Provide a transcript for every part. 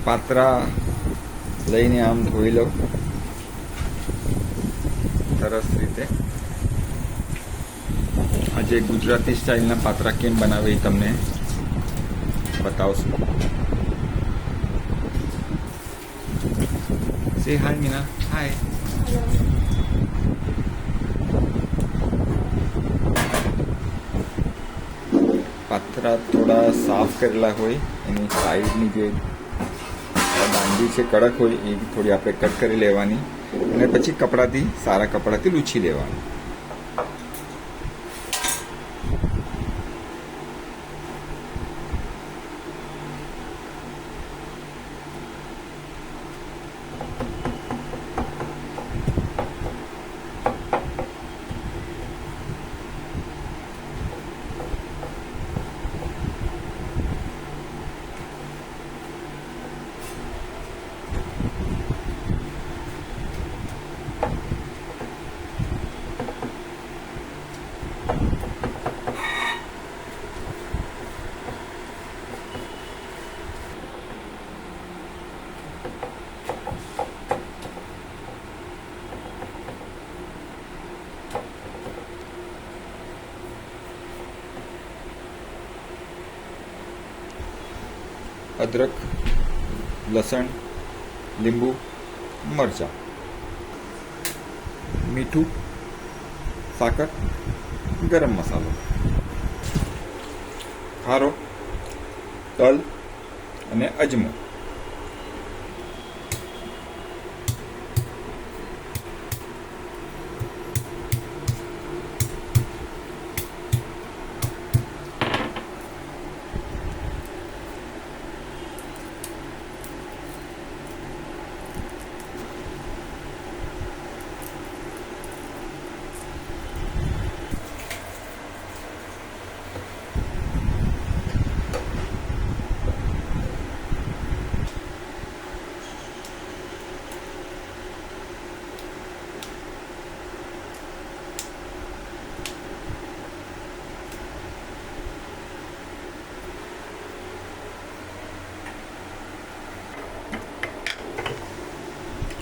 પાત્રા લઈને આમ ધોઈ લઉં સરસ રીતે. આજે ગુજરાતી સ્ટાઇલના પાત્રા કેમ બનાવે એ તમને બતાવશું. સે હાય મીના. હાય. પાત્રા થોડા સાફ કરેલા હોય એની સાઈડની જે દાંડી છે કડક હોય એ થોડી આપણે કટ કરી લેવાની અને પછી કપડાથી સારા કપડાથી લૂછી લેવાની. અદરક, લસણ, લીંબુ, મરચાં, મીઠું, સાકર, ગરમ મસાલો, ખારો, તલ અને અજમો.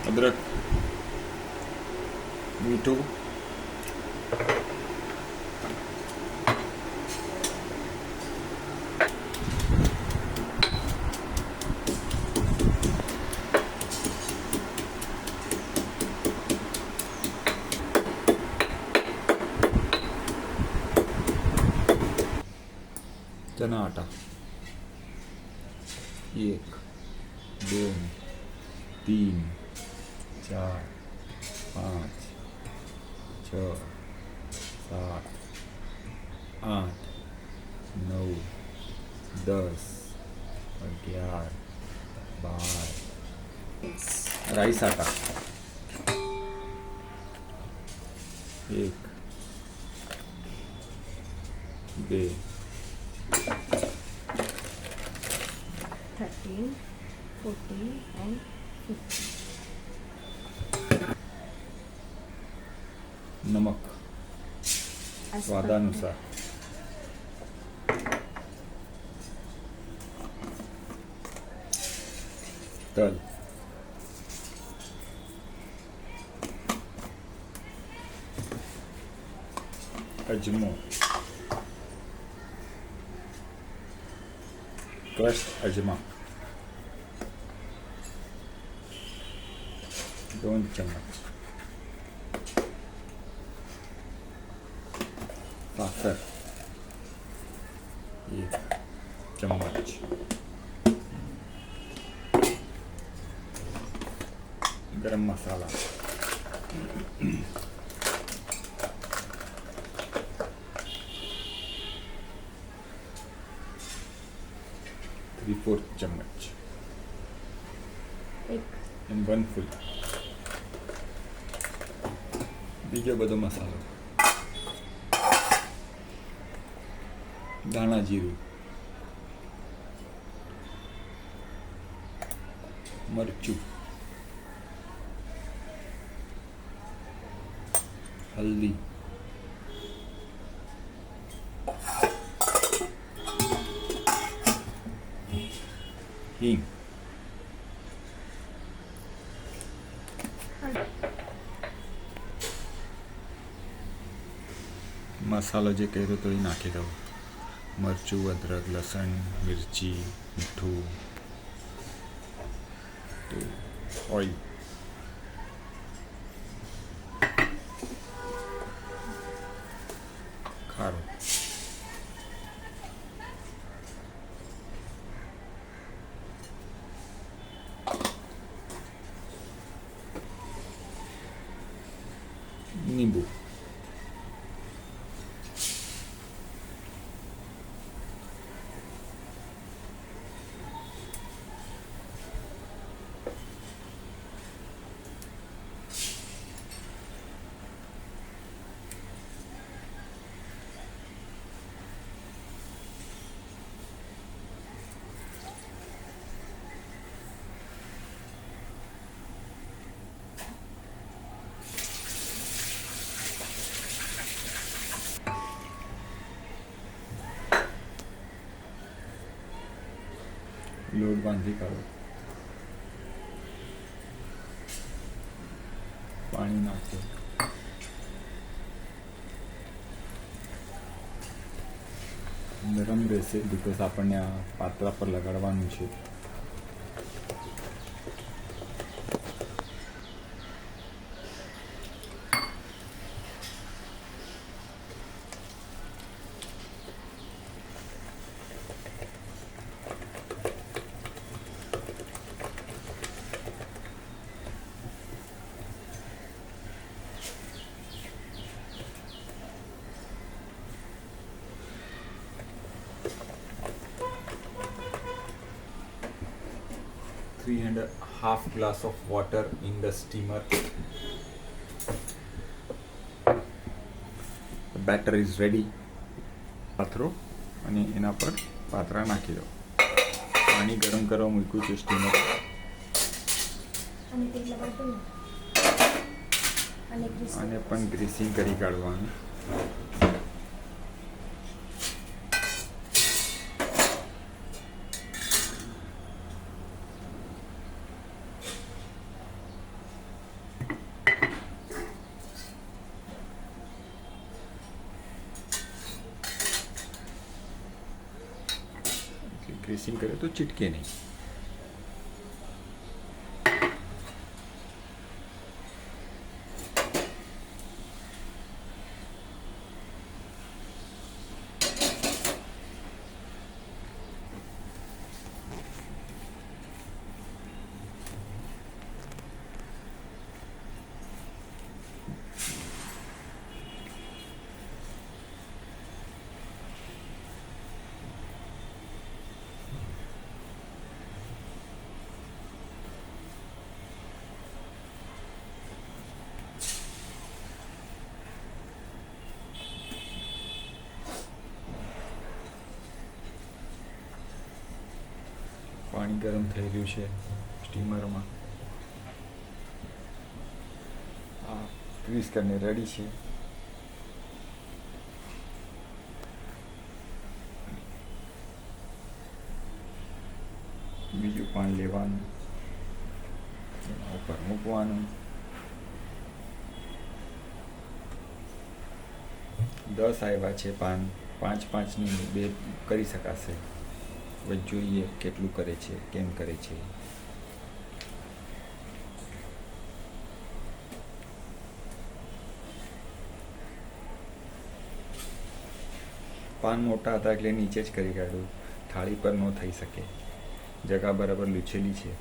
અદરક, મીઠું, चना आटा 1 2 3 4 5 6 7 8 9 10 11 12 રાઈસ આટા 1 2 13, 14 and 15. નમક સ્વાદાનુસાર. તલ, અજમો, ક્રશ અજમા 2 ચમચ, સાકર 1 ચમચ, ગરમ મસાલા 3/4 ચમચ and 1 ફૂલ. બીજો બધો મસાલો ધાણા જીરું, મરચું, હલ્દી, હિંગ, મસાલો જે કર્યો તો એ નાખી દઉં. મરચું, અદરક, લસણ, મિરચી, મીઠું, તેલ, ઓઇલ. ખારું. લીંબુ. લોટ બાંધી કાઢો. પાણી નાખો. નરમ રહેશે બિકોઝ આપણને આ પાત્રા પર લગાડવાનું છે. Three and a half glass of water in the steamer. The batter is ready. પાથરો અને એના પર પાત્રા નાખી દો. પાણી ગરમ કરવા મૂક્યું છે સ્ટીમર. અને તેલ લગાડતો ને અને ગ્રીસ આને પણ ગ્રીસિંગ કરી કાઢવાનું. ગ્રીસિંગ કરે તો ચીટકે નહીં. પાણી ગરમ થઈ રહ્યું છે સ્ટીમરમાં. આ ગ્રીસ કરીને રેડી છે. બીજું પાણી લેવાનું, એના ઉપર મૂકવાનું. 10 આવ્યા છે પાન. 5-5ની 2 કરી શકાશે. હવે જોઈએ કેટલું કરે છે, કેમ કરે છે. પાન મોટા હતા એટલે નીચે જ કરી કાઢ્યું. થાળી પર ન થઈ શકે. જગા બરાબર લૂછેલી છે.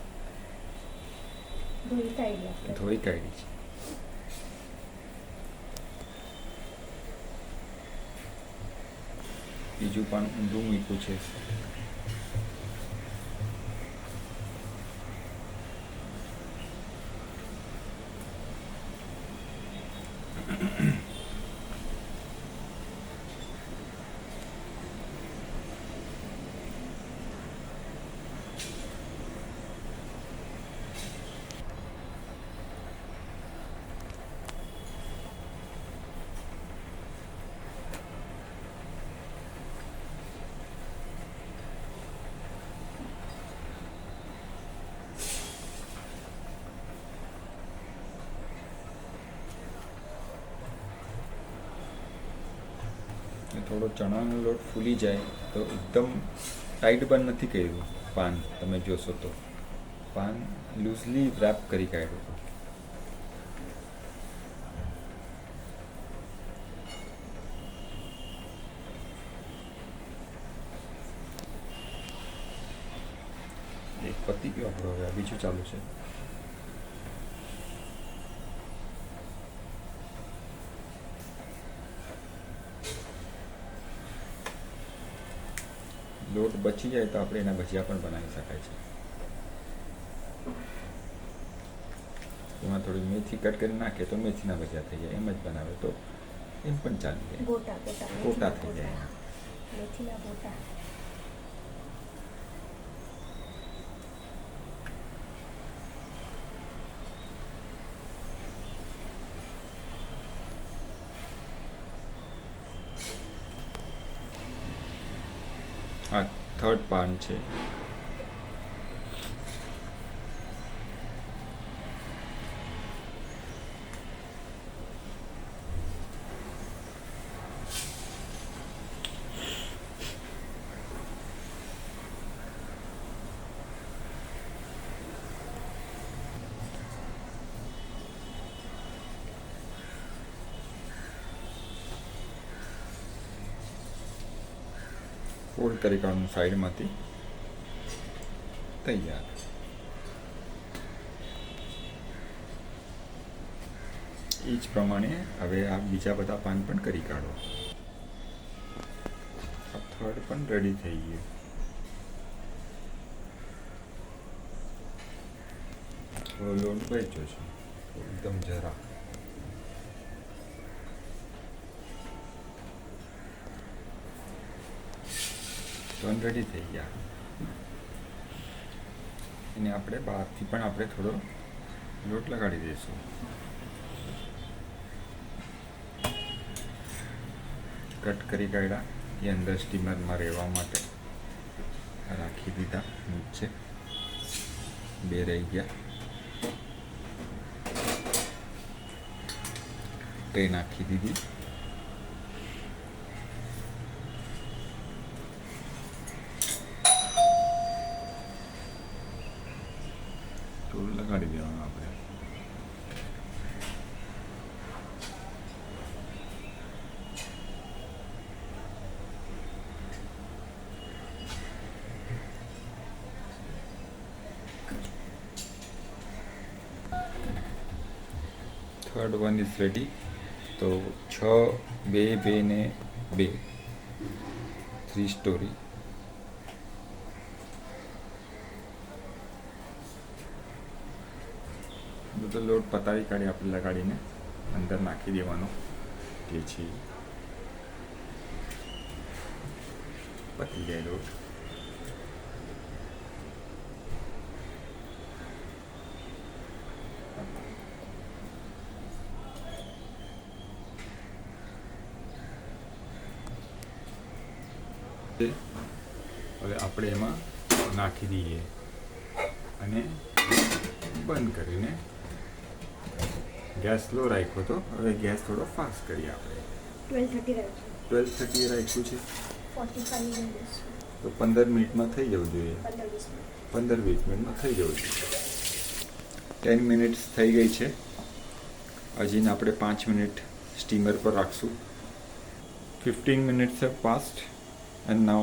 ધોઈ કાઢી આપણે. ધોઈ કાઢી છે. બીજું પાન ઊંધું મૂક્યું છે. થોડો ચણાનો લોટ ફૂલી જાય તો એકદમ ટાઈટ બંધ નથી કર્યું પાન. તમે જોશો તો પાન લૂઝલી રેપ કરી કાઢ્યું. એક પતી ગયો આપણો, હવે આ બીજું ચાલુ છે. લોટ બચી જાય તો આપણે એના ભજીયા પણ બનાવી શકાય છે. એમાં થોડી મેથી કટ કરી નાખે તો મેથીના ભજીયા થઈ જાય. એમ જ બનાવે તો એમ પણ ચાલી જાય. ગોટા ગોટા થઈ જાય. મેથીના ગોટા. આ થર્ડ પાન છે. ફોલ્ડ કરી કાઢવાનું સાઈડમાંથી. તૈયાર. એ જ પ્રમાણે હવે આ બીજા બધા પાન પણ કરી કાઢો. આ થર્ડ પણ રેડી થઈ ગયું. થોડો લોટ બચ્યો છે એકદમ જરા. પણ રેડી થઈ ગયા. એને આપણે બહારથી પણ આપણે થોડો લોટ લગાડી દઈશું. કટ કરી કાઢ્યા એ અંદર સ્ટીમરમાં રહેવા માટે રાખી દીધા. નીચે બે રહી ગયા તે નાખી દીધી. લગાડી દેવાનું આપણે. Third one is ready. તો 6, 2, 2 ને 2 3 સ્ટોરી. બધો લોટ પતાવી કાઢી આપણે લગાડીને અંદર નાખી દેવાનો. જે છે પતી જાય લોટ. હવે આપણે એમાં નાખી દઈએ અને બંધ કરીને ગેસ સ્લો રાખ્યો હતો. હવે ગેસ થોડો ફાસ્ટ કરીએ આપણે. 12:30 રાખ્યું છે. 45 મિનિટ. તો 15 મિનિટમાં થઈ જવું જોઈએ. 15-20 મિનિટમાં થઈ જવું જોઈએ. 10 મિનિટ્સ થઈ ગઈ છે. હજીને આપણે 5 મિનિટ સ્ટીમર પર રાખશું. 15 minutes have passed and now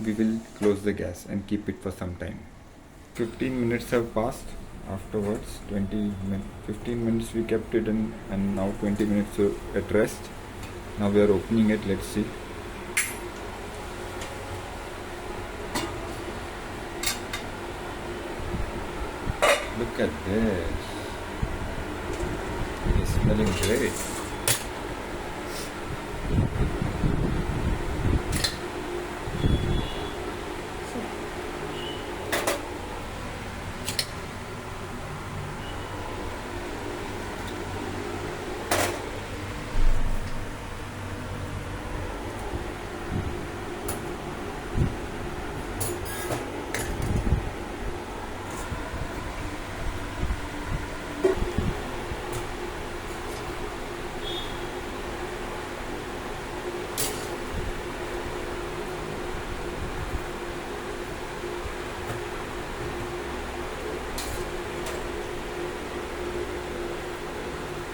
we will close the gas and keep it for some time. 15 minutes have passed. Afterwards 15 minutes we kept it in, and now 20 minutes at rest. Now we are opening it. Let's see. Look at this. It's smelling great.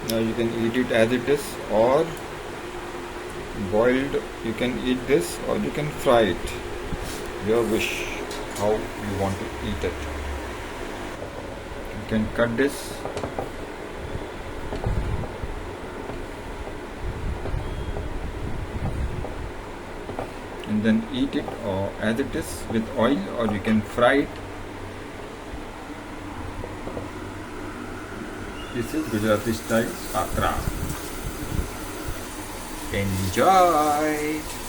Now you can eat it as it is, or boiled. You can eat this, or you can fry it. Your wish, how you want to eat it. You can cut this. And then eat it or as it is with oil, or you can fry it. This is Gujarati style pakra. Enjoy!